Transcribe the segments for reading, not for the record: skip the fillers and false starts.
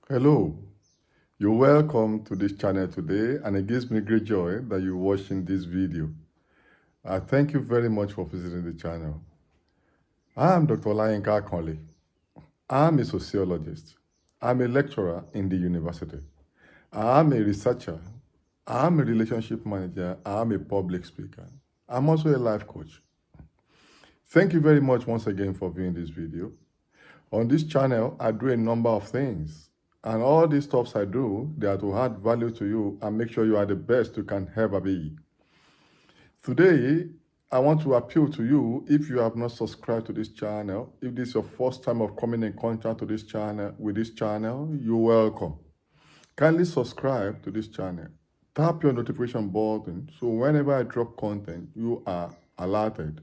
Hello, you're welcome to this channel today, and it gives me great joy that you're watching this video. I thank you very much for visiting the channel. I'm Dr. Olayinka Conley. I'm a sociologist. I'm a lecturer in the university. I'm a researcher. I'm a relationship manager. I'm a public speaker. I'm also a life coach. Thank you very much once again for viewing this video. On this channel, I do a number of things. And all these stuffs I do, they are to add value to you and make sure you are the best you can ever be. Today, I want to appeal to you if you have not subscribed to this channel. If this is your first time of coming in contact with this channel, you're welcome. Kindly subscribe to this channel. Tap your notification button so whenever I drop content, you are alerted.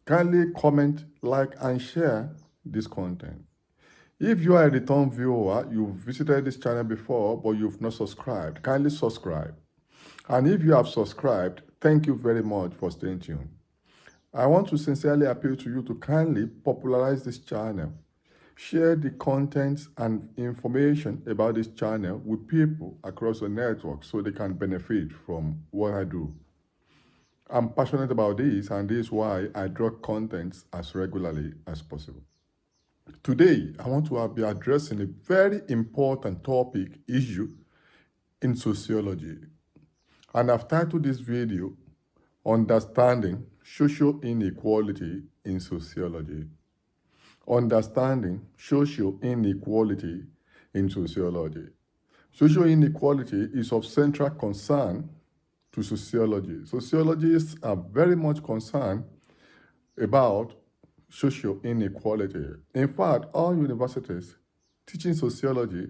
Kindly comment, like, and share this content. If you are a return viewer, you've visited this channel before, but you've not subscribed, kindly subscribe. And if you have subscribed, thank you very much for staying tuned. I want to sincerely appeal to you to kindly popularize this channel. Share the contents and information about this channel with people across the network so they can benefit from what I do. I'm passionate about this, and this is why I drop contents as regularly as possible. Today, I want to be addressing a very important issue in sociology. And I've titled this video, Understanding Social Inequality in Sociology. Understanding social inequality in sociology. Social inequality is of central concern to sociology. Sociologists are very much concerned about social inequality. In fact, all universities teaching sociology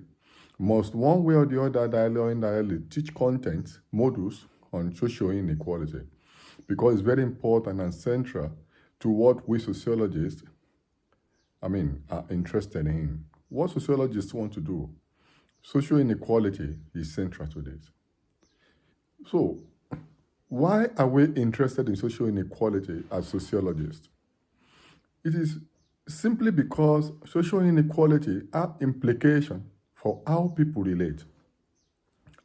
must one way or the other, directly or indirectly, teach content, modules on social inequality, because it's very important and central to what we sociologists, are interested in. What sociologists want to do. Social inequality is central to this. So, why are we interested in social inequality as sociologists? It is simply because social inequality has implications for how people relate,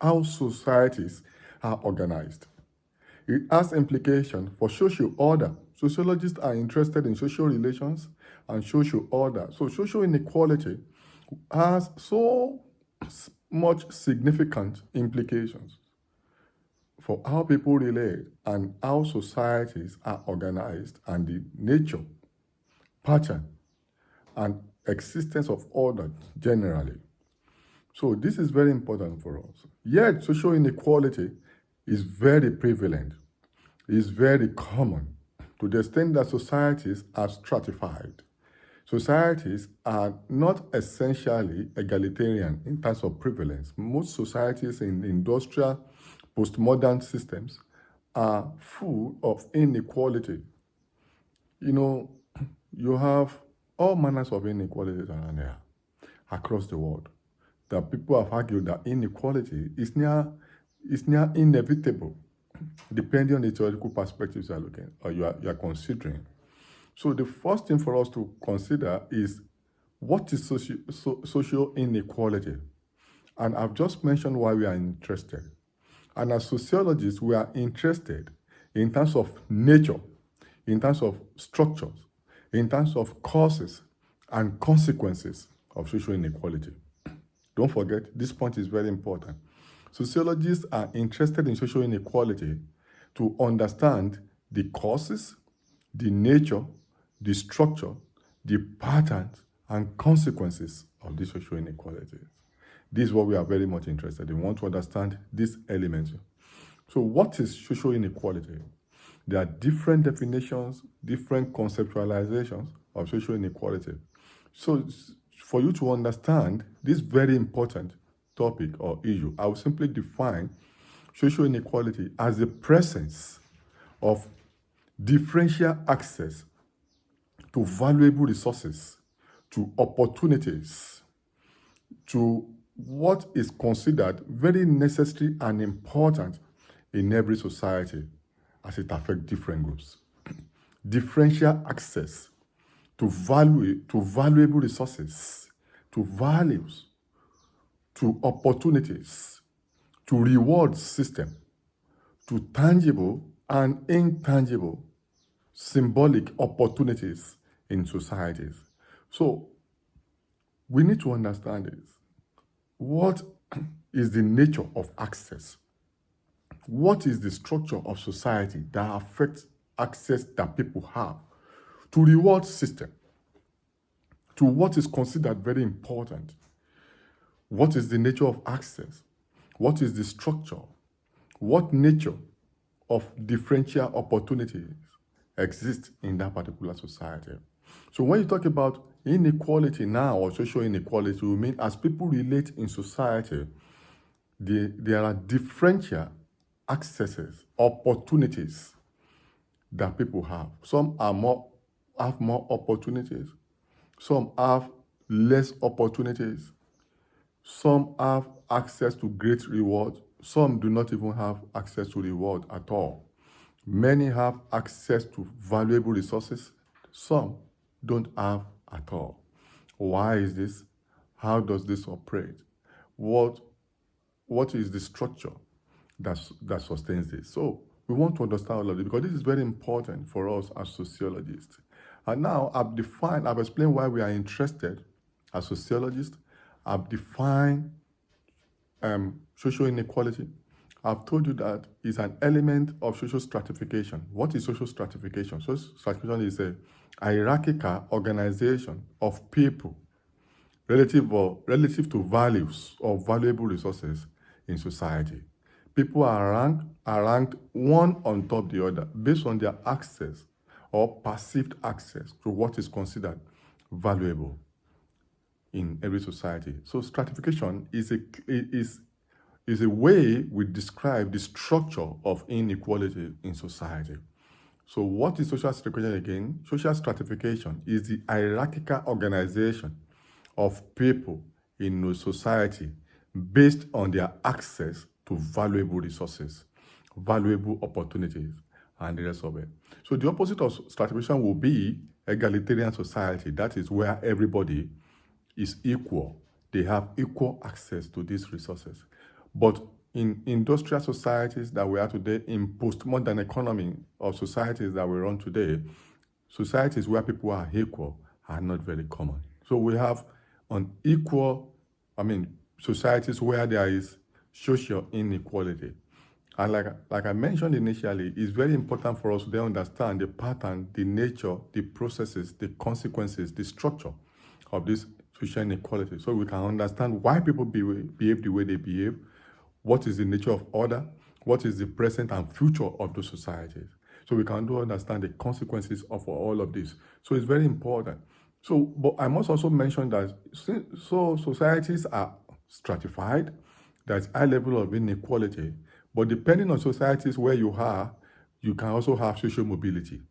how societies are organized. It has implications for social order. Sociologists are interested in social relations and social order. So social inequality has so much significant implications for how people relate and how societies are organized and the nature, pattern, and existence of order generally. So this is very important for us. Yet social inequality is very prevalent, is very common to the extent that societies are stratified. Societies are not essentially egalitarian in terms of prevalence. Most societies in industrial, postmodern systems are full of inequality. You have all manners of inequalities around here, across the world. That people have argued that inequality is near inevitable, depending on the theoretical perspectives you are looking or you are considering. So the first thing for us to consider is what is social inequality? And I've just mentioned why we are interested. And as sociologists, we are interested in terms of nature, in terms of structures, in terms of causes and consequences of social inequality. Don't forget, this point is very important. Sociologists are interested in social inequality to understand the causes, the nature, the structure, the patterns, and consequences of this social inequality. This is what we are very much interested in. We want to understand these elements. So what is social inequality? There are different definitions, different conceptualizations of social inequality. So for you to understand this very important topic or issue, I will simply define social inequality as the presence of differential access to valuable resources, to opportunities, to what is considered very necessary and important in every society as it affects different groups. Differential access to valuable resources, to values, to opportunities, to reward system, to tangible and intangible symbolic opportunities in societies. So we need to understand this. What is the nature of access? What is the structure of society that affects access that people have to reward system, to what is considered very important? What is the nature of access? What is the structure? What nature of differential opportunities exist in that particular society? So when you talk about inequality now, or social inequality, we mean as people relate in society, there are differential accesses, opportunities that people have. Some have more opportunities. Some have less opportunities. Some have access to great reward. Some do not even have access to reward at all. Many have access to valuable resources. Some don't have at all. Why is this? How does this operate? What is the structure that sustains this? So we want to understand all of this because this is very important for us as sociologists. And now I've explained why we are interested as sociologists. I've defined social inequality. I've told you that it's an element of social stratification. What is social stratification? Social stratification is a hierarchical organization of people relative to values or valuable resources in society. People are ranked one on top of the other based on their access or perceived access to what is considered valuable in every society. So stratification is a way we describe the structure of inequality in society. So what is social stratification again? Social stratification is the hierarchical organization of people in a society based on their access to valuable resources, valuable opportunities, and the rest of it. So the opposite of stratification will be egalitarian society. That is where everybody is equal. They have equal access to these resources. But in industrial societies that we are today, in postmodern economy of societies that we run today, societies where people are equal are not very common. So we have societies where there is social inequality. And like I mentioned initially, it's very important for us to then understand the pattern, the nature, the processes, the consequences, the structure of this social inequality, so we can understand why people behave the way they behave, what is the nature of order, what is the present and future of those societies. So we can understand the consequences of all of this. So it's very important. So, but I must also mention that societies are stratified. There's high level of inequality. But depending on societies where you are, you can also have social mobility.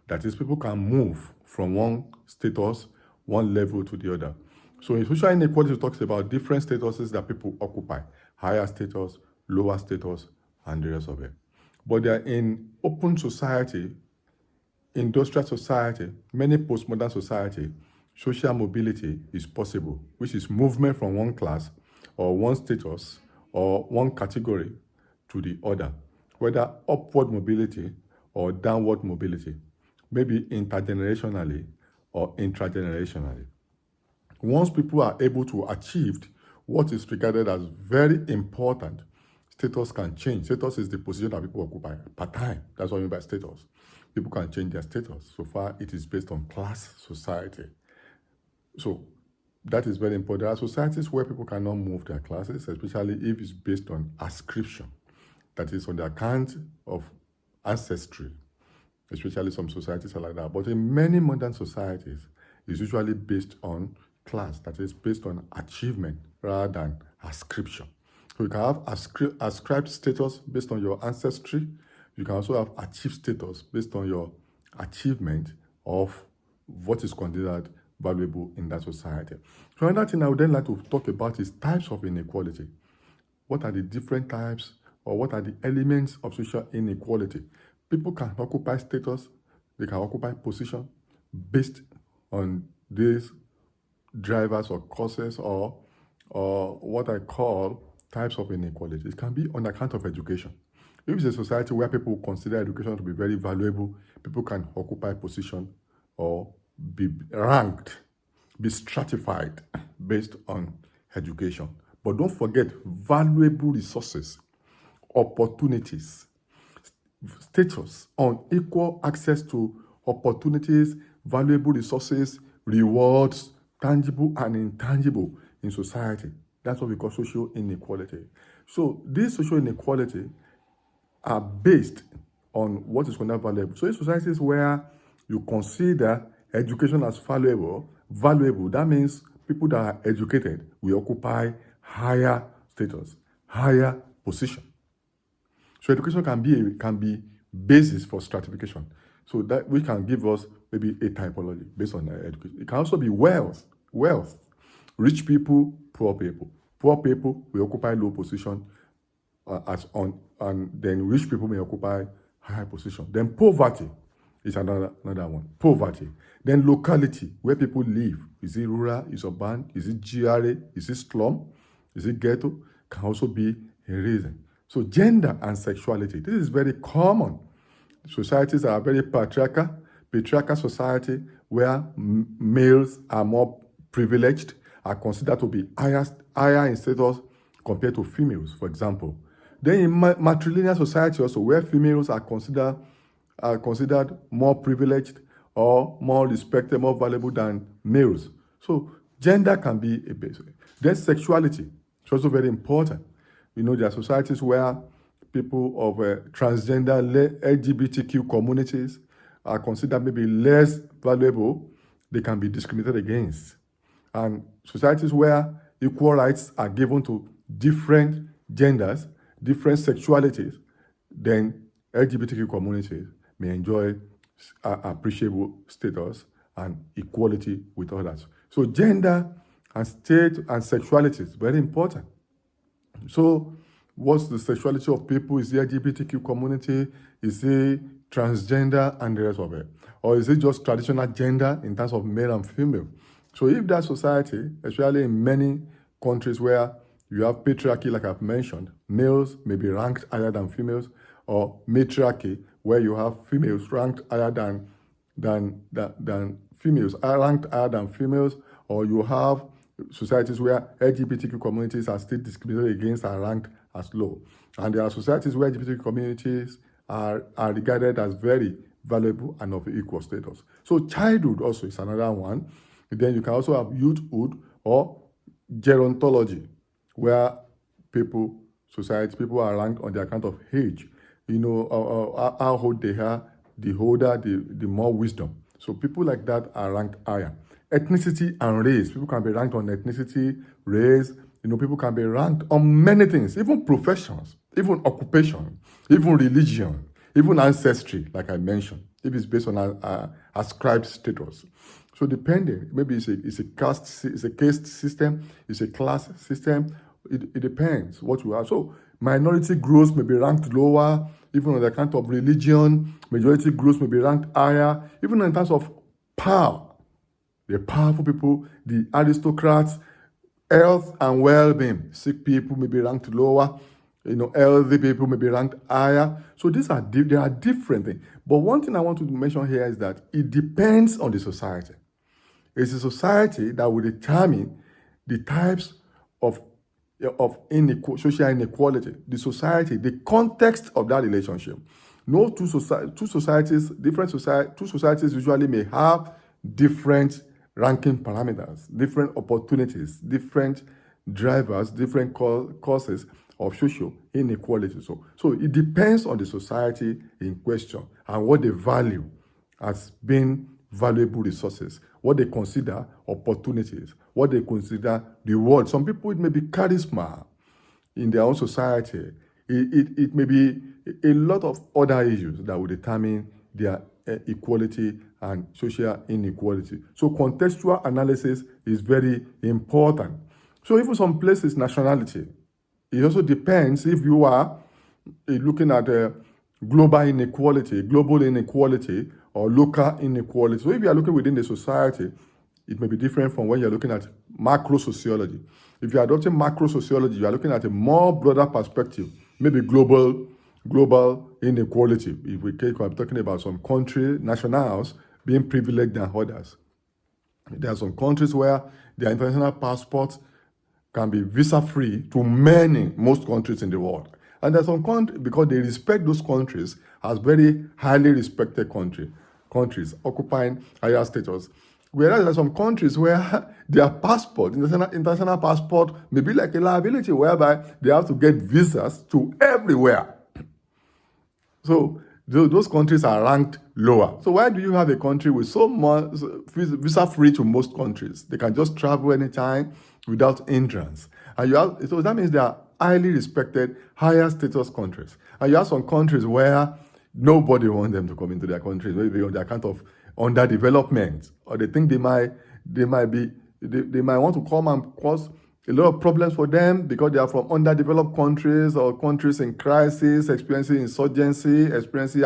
That is, people can move from one status, one level to the other. So in social inequality talks about different statuses that people occupy, higher status, lower status, and the rest of it. But they're in open society, industrial society, many postmodern society, social mobility is possible, which is movement from one class or one status or one category to the other, whether upward mobility or downward mobility, maybe intergenerationally or intragenerationally. Once people are able to achieve what is regarded as very important, status can change. Status is the position that people occupy per time. That's what I mean by status. People can change their status. So far, it is based on class society. So that is very important. There are societies where people cannot move their classes, especially if it's based on ascription. That is on the account of ancestry. Especially some societies are like that. But in many modern societies, it's usually based on class, that is based on achievement rather than ascription. So you can have ascribed status based on your ancestry. You can also have achieved status based on your achievement of what is considered valuable in that society. So another thing I would then like to talk about is types of inequality. What are the different types, or what are the elements of social inequality? People can occupy status, they can occupy position based on these drivers or causes or or what I call types of inequality. It can be on account of education. If it's a society where people consider education to be very valuable, people can occupy position or be ranked, be stratified based on education. But don't forget valuable resources, opportunities, status, unequal access to opportunities, valuable resources, rewards, tangible and intangible in society. That's what we call social inequality. So this social inequality are based on what is considered valuable. So in societies where you consider education as valuable, that means people that are educated will occupy higher status, higher position. So education can be basis for stratification. So that we can give us maybe a typology based on education. It can also be wealth. Rich people, poor people. Poor people will occupy low position and then rich people may occupy high position. Then poverty is another one. Poverty. Then locality, where people live. Is it rural? Is it urban? Is it GRA? Is it slum? Is it ghetto? Can also be a reason. So gender and sexuality. This is very common. Societies are very patriarchal society where males are more privileged, are considered to be higher in status compared to females, for example. Then in matrilineal society also, where females are considered more privileged or more respected, more valuable than males. So gender can be a base. Then sexuality is also very important. There are societies where people of transgender LGBTQ communities are considered maybe less valuable. They can be discriminated against. And societies where equal rights are given to different genders, different sexualities, then LGBTQ communities may enjoy appreciable status and equality with others. So gender and state and sexuality is very important. So what's the sexuality of people? Is the LGBTQ community? Is it transgender and the rest of it? Or is it just traditional gender in terms of male and female? So if that society, especially in many countries where you have patriarchy, like I've mentioned, males may be ranked higher than females, or matriarchy, where you have females ranked higher than females, are ranked higher than females, or you have societies where LGBTQ communities are still discriminated against and ranked as low. And there are societies where LGBTQ communities are regarded as very valuable and of equal status. So childhood also is another one. And then you can also have youthhood or gerontology, where people are ranked on the account of age. How old they are, the older, the more wisdom. So people like that are ranked higher. Ethnicity and race. People can be ranked on ethnicity, race. People can be ranked on many things, even professions, even occupation, even religion, even ancestry, like I mentioned, if it's based on ascribed status. So depending, maybe it's a caste system, it's a class system. It depends what you have. So minority groups may be ranked lower, even on the account of religion. Majority groups may be ranked higher, even in terms of power. The powerful people, the aristocrats, health and well-being. Sick people may be ranked lower. Healthy people may be ranked higher. So there are different things. But one thing I want to mention here is that it depends on the society. It's a society that will determine the types of social inequality, the society, the context of that relationship. Two societies usually may have different ranking parameters, different opportunities, different drivers, different causes of social inequality. So it depends on the society in question and what they value as being valuable resources, what they consider opportunities, what they consider reward. Some people, it may be charisma in their own society. It may be a lot of other issues that will determine their equality and social inequality. So contextual analysis is very important. So even some places, nationality, it also depends if you are looking at global inequality, or local inequality. So if you are looking within the society, it may be different from when you're looking at macro sociology. If you're adopting macro sociology, you are looking at a more broader perspective, maybe global inequality. If we take, I'm talking about some country nationals being privileged than others. There are some countries where their international passports can be visa-free to most countries in the world. And there's some countries, because they respect those countries as very highly respected countries occupying higher status. Whereas there are some countries where their passport, international passport, may be like a liability, whereby they have to get visas to everywhere. So those countries are ranked lower. So why do you have a country with so much visa-free to most countries? They can just travel anytime without hindrance. And so that means they are highly respected, higher status countries. And you have some countries where nobody wants them to come into their countries, maybe on the account of underdevelopment, or they think they might want to come and cause a lot of problems for them because they are from underdeveloped countries or countries in crisis, experiencing insurgency, experiencing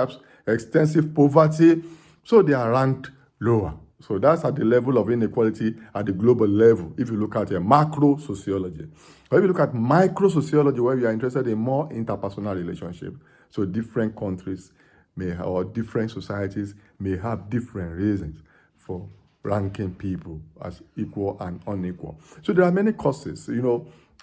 extensive poverty. So they are ranked lower. So that's at the level of inequality at the global level, if you look at a macro sociology. Or if you look at micro sociology, where you are interested in more interpersonal relationship, so different countries or different societies may have different reasons for ranking people as equal and unequal. So there are many causes,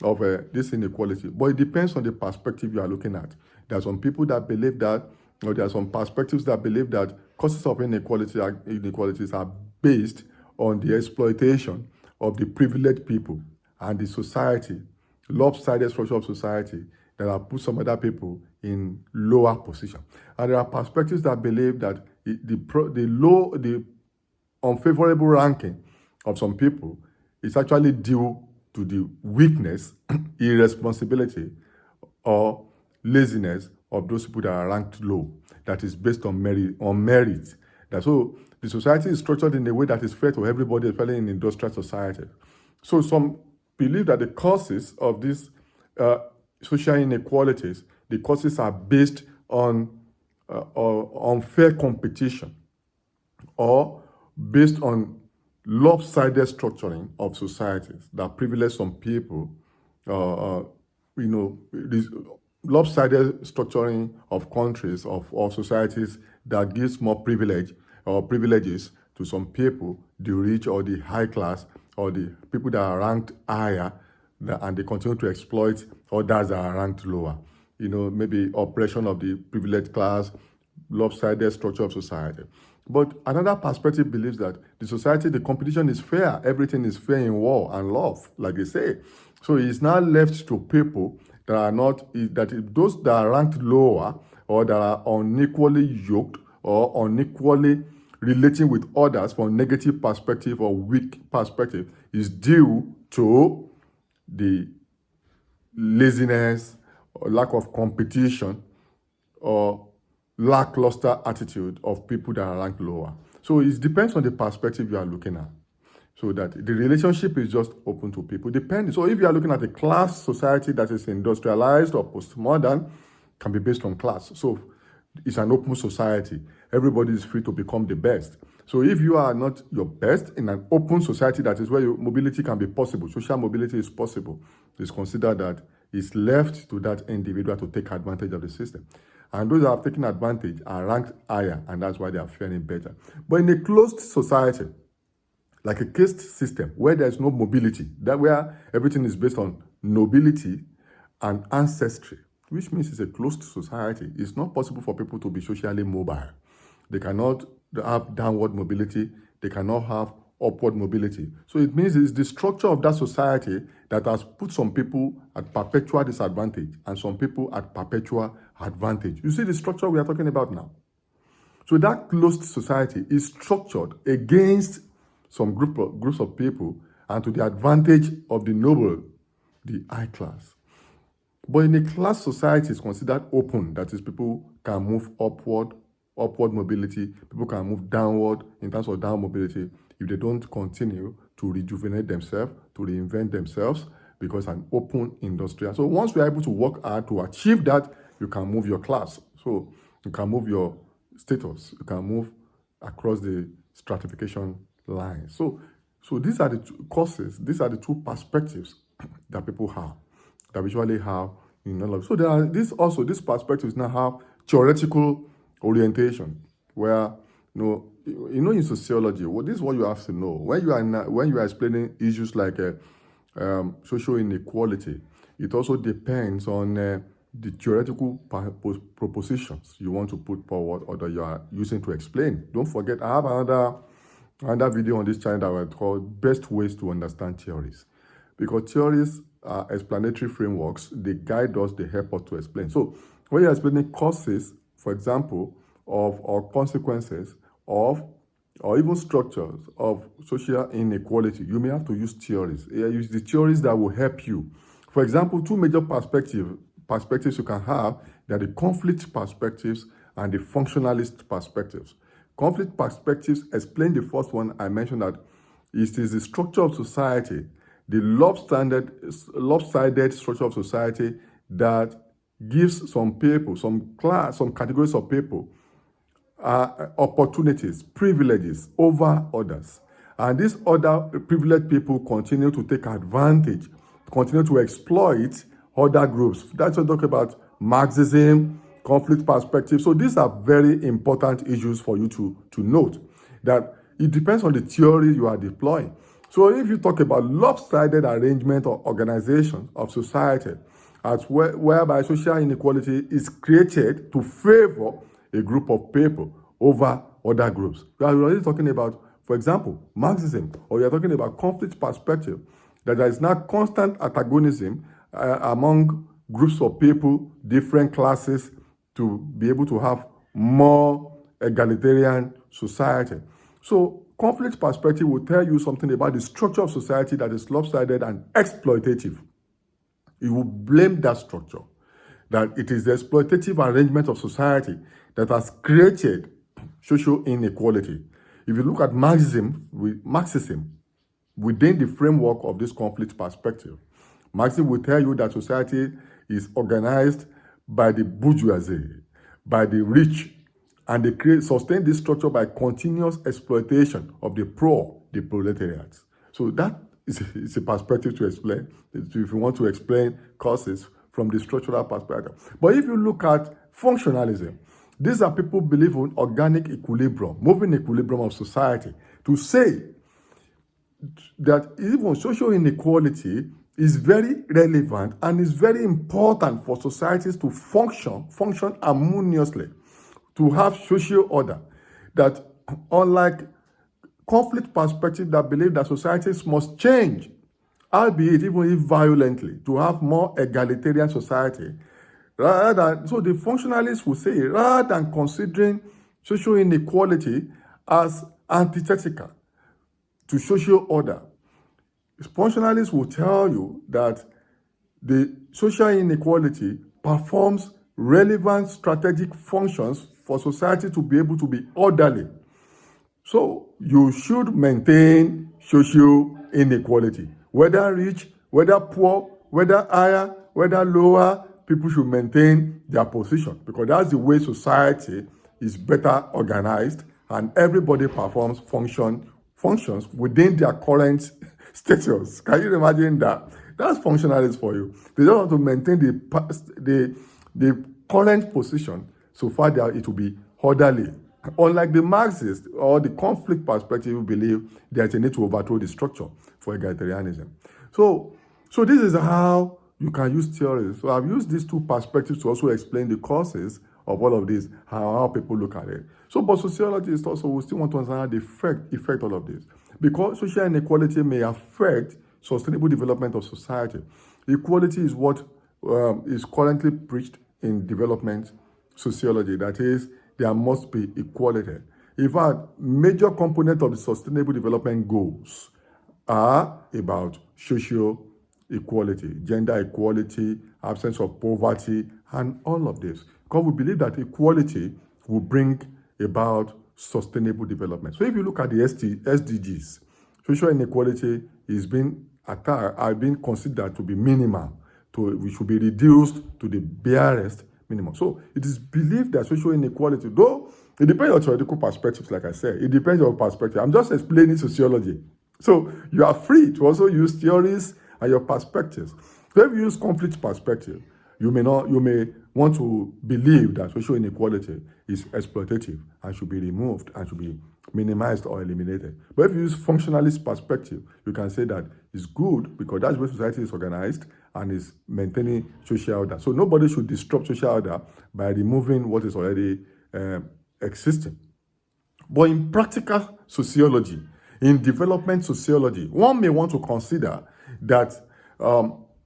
of this inequality, but it depends on the perspective you are looking at. There are some people that believe that, or there are some perspectives that believe that causes of inequalities are based on the exploitation of the privileged people and the society, lopsided structure of society that have put some other people in lower position. And there are perspectives that believe that the unfavorable ranking of some people is actually due to the weakness, irresponsibility, or laziness of those people that are ranked low, that is based on merit. So the society is structured in a way that is fair to everybody, especially in industrial society. So some believe that the causes of these social inequalities, the causes are based on unfair competition, or based on lopsided structuring of societies that privilege some people, this lopsided structuring of countries or societies that gives more privilege or privileges to some people, the rich or the high class, or the people that are ranked higher, and they continue to exploit others that are ranked lower. Maybe oppression of the privileged class, lopsided structure of society. But another perspective believes that the competition is fair. Everything is fair in war and love, like they say. So it's now left to people that are those that are ranked lower, or that are unequally yoked, or unequally relating with others from negative perspective or weak perspective, is due to the laziness or lack of competition or lackluster attitude of people that are ranked lower. So it depends on the perspective you are looking at. So that the relationship is just open to people. So if you are looking at a class society that is industrialized or postmodern, can be based on class. So it's an open society. Everybody is free to become the best. So if you are not your best in an open society, that is where your mobility can be possible, social mobility is possible, it's considered that it's left to that individual to take advantage of the system. And those that have taken advantage are ranked higher, and that's why they are faring better. But in a closed society, like a caste system, where there's no mobility, where everything is based on nobility and ancestry, which means it's a closed society, it's not possible for people to be socially mobile. They cannot have downward mobility, they cannot have upward mobility. So it means it's the structure of that society that has put some people at perpetual disadvantage and some people at perpetual advantage. You see the structure we are talking about now. So that closed society is structured against some groups of people and to the advantage of the noble, the high class. But in a class society, it's considered open. That is, people can move upward mobility. People can move downward in terms of down mobility if they don't continue to rejuvenate themselves, to reinvent themselves, because an open industrial. So once we are able to work hard to achieve that, you can move your class. So you can move your status. You can move across the stratification line. So So these are the two causes, these are the two perspectives that people have, that we usually have in knowledge. So there are these perspectives now have theoretical orientation, where in sociology, this is what you have to know when you are explaining issues like social inequality. It also depends on the theoretical propositions you want to put forward or that you are using to explain. Don't forget, I have another video on this channel that was called Best Ways to Understand Theories. Because theories are explanatory frameworks. They guide us, they help us to explain. So when you're explaining causes, for example, or consequences of, or even structures of social inequality, you may have to use theories. Use the theories that will help you. For example, two major perspectives you can have, they are the conflict perspectives and the functionalist perspectives. Conflict perspectives explain the first one. I mentioned that it is the structure of society, the lopsided structure of society that gives some people, some categories of people opportunities, privileges over others. And these other privileged people continue to take advantage, continue to exploit other groups. That's what I talk about Marxism, conflict perspective. So these are very important issues for you to note, that it depends on the theory you are deploying. So if you talk about lopsided arrangement or organization of society, whereby social inequality is created to favor a group of people over other groups. We are already talking about, for example, Marxism, or we are talking about conflict perspective, that there is now constant antagonism among groups of people, different classes, to be able to have more egalitarian society. So conflict perspective will tell you something about the structure of society that is lopsided and exploitative. You will blame that structure, that it is the exploitative arrangement of society that has created social inequality. If you look at Marxism within the framework of this conflict perspective, Marxism will tell you that society is organized by the bourgeoisie, by the rich, and they sustain this structure by continuous exploitation of the poor, the proletariat. So that is a perspective to explain, if you want to explain causes from the structural perspective. But if you look at functionalism, these are people who believe in organic equilibrium, moving equilibrium of society, to say that even social inequality is very relevant and is very important for societies to function harmoniously, to have social order. That unlike conflict perspective that believe that societies must change, albeit even if violently, to have more egalitarian society, so the functionalists will say, rather than considering social inequality as antithetical to social order, functionalists will tell you that the social inequality performs relevant strategic functions for society to be able to be orderly. So you should maintain social inequality. Whether rich, whether poor, whether higher, whether lower, people should maintain their position, because that's the way society is better organized and everybody performs functions within their current status. Can you imagine that? That's functionalists for you. They don't want to maintain the current position so far that it will be orderly. Unlike the Marxists or the conflict perspective, who believe there's a need to overthrow the structure for egalitarianism. So this is how you can use theories. So I've used these two perspectives to also explain the causes of all of this, how people look at it. So, but sociologists also will still want to understand the effect all of this. Because social inequality may affect sustainable development of society. Equality is what is currently preached in development sociology. That is, there must be equality. In fact, major components of the sustainable development goals are about social equality, gender equality, absence of poverty, and all of this. Because we believe that equality will bring about sustainable development. So if you look at the SDGs, social inequality is being considered to be minimal, which should be reduced to the barest minimum. So it is believed that social inequality, though it depends on theoretical perspectives, like I said, it depends on perspective. I'm just explaining sociology. So you are free to also use theories and your perspectives. So if you use conflict perspective, you may want to believe that social inequality is exploitative and should be removed and should be minimized or eliminated. But if you use functionalist perspective, you can say that it's good because that's where society is organized and is maintaining social order. So nobody should disrupt social order by removing what is already existing. But in practical sociology, in development sociology, one may want to consider that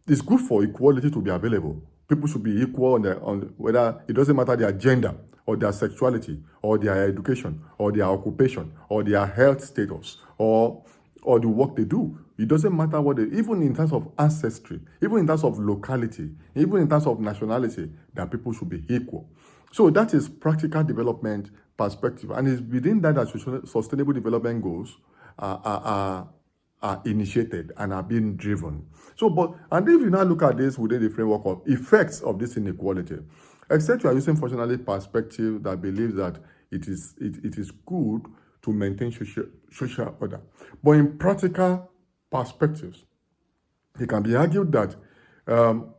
it's good for equality to be available. People should be equal on whether it doesn't matter their gender or their sexuality or their education or their occupation or their health status or the work they do. It doesn't matter what they, even in terms of ancestry, even in terms of locality, even in terms of nationality, that people should be equal. So that is practical development perspective. And it's within that sustainable development goals are initiated and are being driven. So, and if you now look at this within the framework of effects of this inequality, except you are using functionalist perspective that believes that it is good to maintain social order. But in practical perspectives, it can be argued that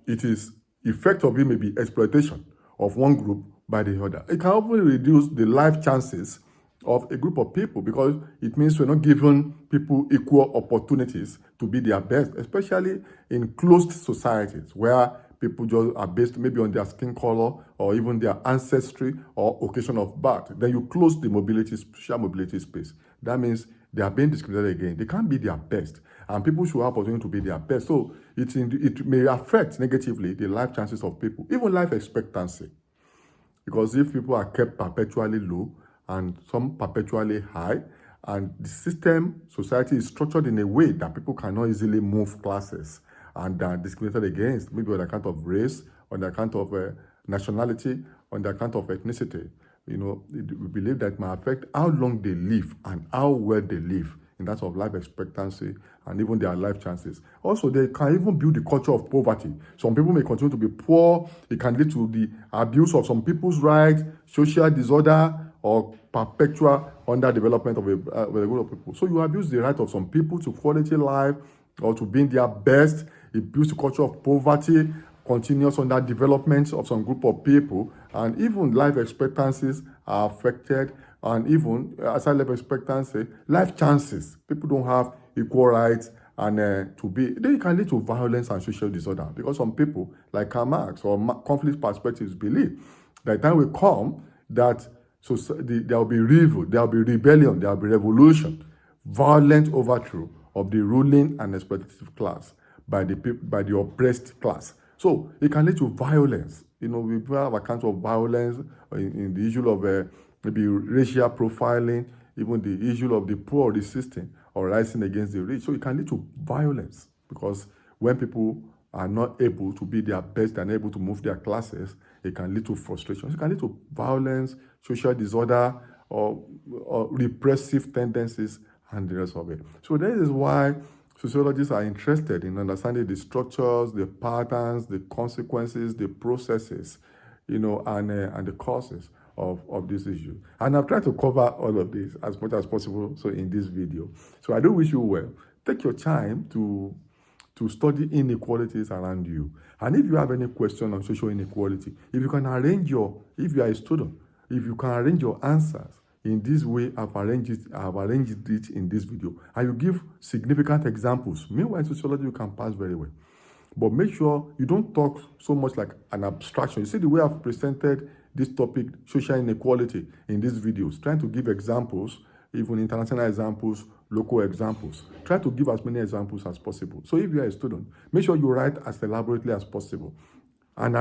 it is effect of it may be exploitation of one group by the other. It can also reduce the life chances of a group of people because it means we're not giving people equal opportunities to be their best, especially in closed societies where people just are based maybe on their skin color or even their ancestry or occasion of birth. Then you close the social mobility space. That means they are being discriminated again. They can't be their best. And people should have opportunity to be their best. So it may affect negatively the life chances of people, even life expectancy. Because if people are kept perpetually low and some perpetually high, and the society is structured in a way that people cannot easily move classes and are discriminated against, maybe on account of race, on account of nationality, on account of ethnicity. We believe that it may affect how long they live and how well they live in terms of life expectancy and even their life chances. Also, they can even build the culture of poverty. Some people may continue to be poor. It can lead to the abuse of some people's rights, social disorder, or perpetual underdevelopment of a group of people. So you abuse the right of some people to quality life or to being their best. It builds the culture of poverty, continuous underdevelopment of some group of people, and even life expectancies are affected, and even aside life expectancy, life chances. People don't have equal rights, and then it can lead to violence and social disorder because some people, like Karl Marx or conflict perspectives, believe that time will come that there will be revolt, there will be rebellion, there will be revolution, violent overthrow of the ruling and exploitative class by the oppressed class. So it can lead to violence. We have accounts of violence in the issue of maybe racial profiling, even the issue of the poor resisting or rising against the rich. So it can lead to violence because when people are not able to be their best and able to move their classes, it can lead to frustration. It can lead to violence, social disorder, or repressive tendencies and the rest of it. So that is why sociologists are interested in understanding the structures, the patterns, the consequences, the processes, and the causes of this issue. And I've tried to cover all of this as much as possible in this video. So I do wish you well. Take your time to study inequalities around you. And if you have any question on social inequality, if you are a student, if you can arrange your answers in this way, I've arranged it in this video. And you give significant examples. Meanwhile, in sociology, you can pass very well. But make sure you don't talk so much like an abstraction. You see the way I've presented this topic, social inequality, in these videos, trying to give examples, even international examples, local examples. Try to give as many examples as possible. So if you are a student, make sure you write as elaborately as possible. And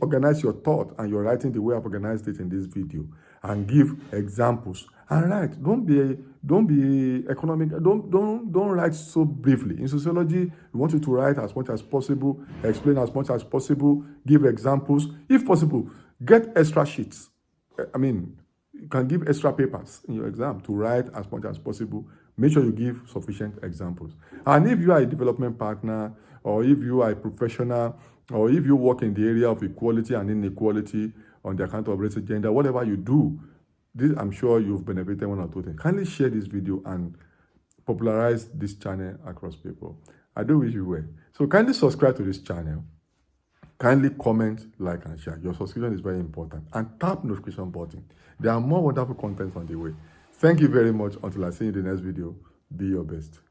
organize your thought and your writing the way I've organized it in this video. And give examples. And write. Don't be economic. Don't write so briefly. In sociology, we want you to write as much as possible, explain as much as possible, give examples. If possible, get extra sheets. You can give extra papers in your exam to write as much as possible. Make sure you give sufficient examples. And if you are a development partner, or if you are a professional, or if you work in the area of equality and inequality on the account of race and gender, whatever you do, I'm sure you've benefited one or two things. Kindly share this video and popularize this channel across people. I do wish you well. So kindly subscribe to this channel. Kindly comment, like, and share. Your subscription is very important. And tap notification button. There are more wonderful contents on the way. Thank you very much. Until I see you in the next video, be your best.